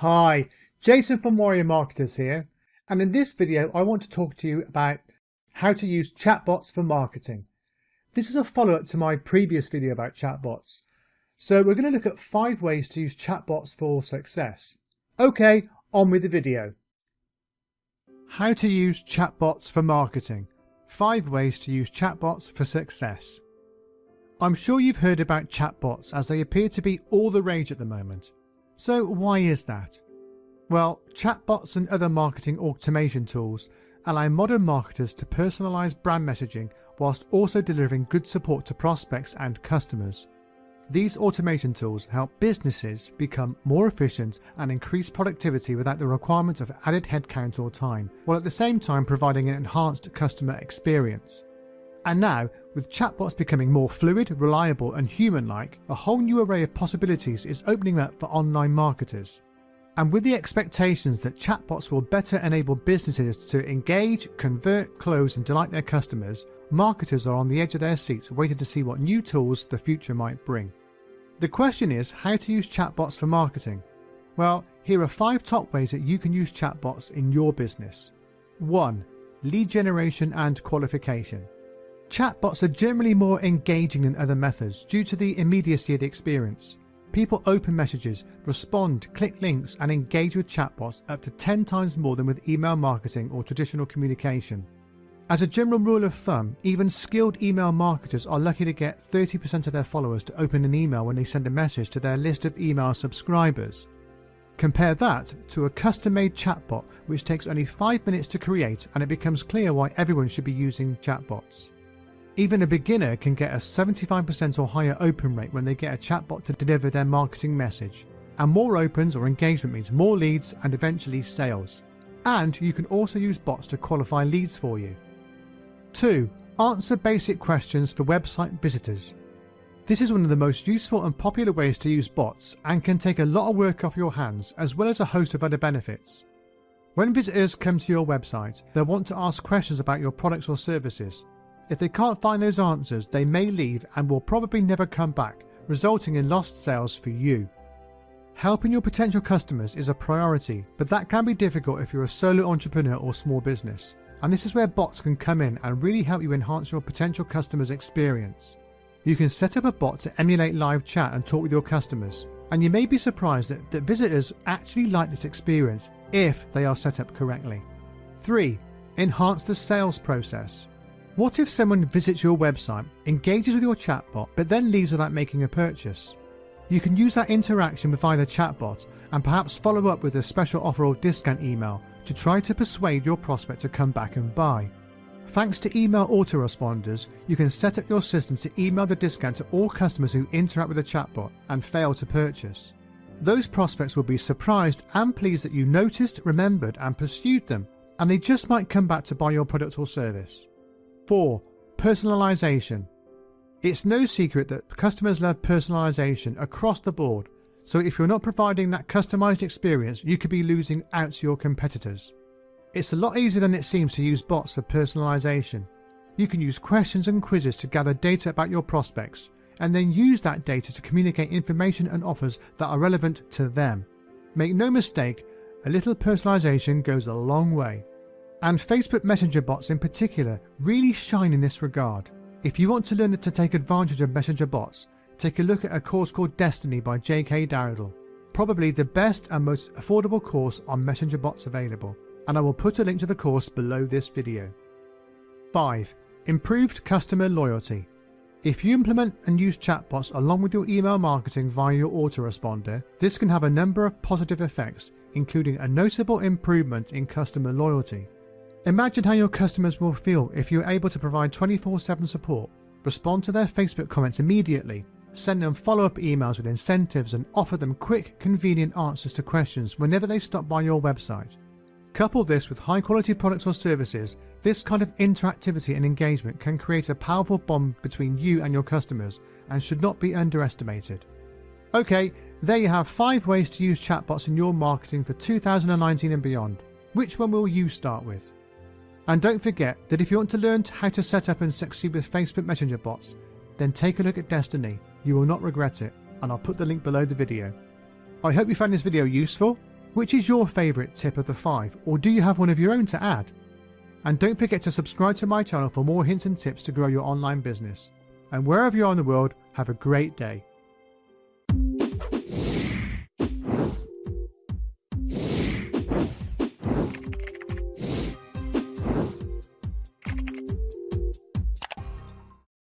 Hi, Jason from Warrior Marketers here, and in this video I want to talk to you about how to use chatbots for marketing. This is a follow-up to my previous video about chatbots. So we're going to look at 5 ways to use chatbots for success. Okay, on with the video. How to use chatbots for marketing. 5 ways to use chatbots for success. I'm sure you've heard about chatbots as they appear to be all the rage at the moment. So why is that? Well, chatbots and other marketing automation tools allow modern marketers to personalize brand messaging whilst also delivering good support to prospects and customers. These automation tools help businesses become more efficient and increase productivity without the requirement of added headcount or time, while at the same time providing an enhanced customer experience. And now, with chatbots becoming more fluid, reliable and human-like, a whole new array of possibilities is opening up for online marketers. And with the expectations that chatbots will better enable businesses to engage, convert, close and delight their customers, marketers are on the edge of their seats waiting to see what new tools the future might bring. The question is how to use chatbots for marketing. Well, here are 5 top ways that you can use chatbots in your business. 1. Lead generation and qualification. Chatbots are generally more engaging than other methods due to the immediacy of the experience. People open messages, respond, click links and engage with chatbots up to 10 times more than with email marketing or traditional communication. As a general rule of thumb, even skilled email marketers are lucky to get 30% of their followers to open an email when they send a message to their list of email subscribers. Compare that to a custom-made chatbot which takes only 5 minutes to create, and it becomes clear why everyone should be using chatbots. Even a beginner can get a 75% or higher open rate when they get a chatbot to deliver their marketing message. And more opens or engagement means more leads and eventually sales. And you can also use bots to qualify leads for you. 2. Answer basic questions for website visitors. This is one of the most useful and popular ways to use bots and can take a lot of work off your hands as well as a host of other benefits. When visitors come to your website, they'll want to ask questions about your products or services. If they can't find those answers, they may leave and will probably never come back, resulting in lost sales for you. Helping your potential customers is a priority, but that can be difficult if you're a solo entrepreneur or small business. And this is where bots can come in and really help you enhance your potential customers' experience. You can set up a bot to emulate live chat and talk with your customers, and you may be surprised that visitors actually like this experience if they are set up correctly. 3. Enhance the sales process. What if someone visits your website, engages with your chatbot, but then leaves without making a purchase? You can use that interaction with either chatbot and perhaps follow up with a special offer or discount email to try to persuade your prospect to come back and buy. Thanks to email autoresponders, you can set up your system to email the discount to all customers who interact with the chatbot and fail to purchase. Those prospects will be surprised and pleased that you noticed, remembered and pursued them, and they just might come back to buy your product or service. 4. Personalization. It's no secret that customers love personalization across the board, so if you're not providing that customized experience, you could be losing out to your competitors. It's a lot easier than it seems to use bots for personalization. You can use questions and quizzes to gather data about your prospects, and then use that data to communicate information and offers that are relevant to them. Make no mistake, a little personalization goes a long way. And Facebook Messenger bots in particular really shine in this regard. If you want to learn to take advantage of Messenger bots, take a look at a course called Destiny by J.K. Dowdle, probably the best and most affordable course on Messenger bots available, and I will put a link to the course below this video. 5. Improved customer loyalty. If you implement and use chatbots along with your email marketing via your autoresponder, this can have a number of positive effects, including a noticeable improvement in customer loyalty. Imagine how your customers will feel if you're able to provide 24/7 support, respond to their Facebook comments immediately, send them follow-up emails with incentives and offer them quick, convenient answers to questions whenever they stop by your website. Couple this with high-quality products or services, this kind of interactivity and engagement can create a powerful bond between you and your customers and should not be underestimated. Okay, there you have 5 ways to use chatbots in your marketing for 2019 and beyond. Which one will you start with? And don't forget that if you want to learn how to set up and succeed with Facebook Messenger bots, then take a look at Destiny. You will not regret it, and I'll put the link below the video. I hope you found this video useful. Which is your favourite tip of the 5, or do you have one of your own to add? And don't forget to subscribe to my channel for more hints and tips to grow your online business. And wherever you are in the world, have a great day.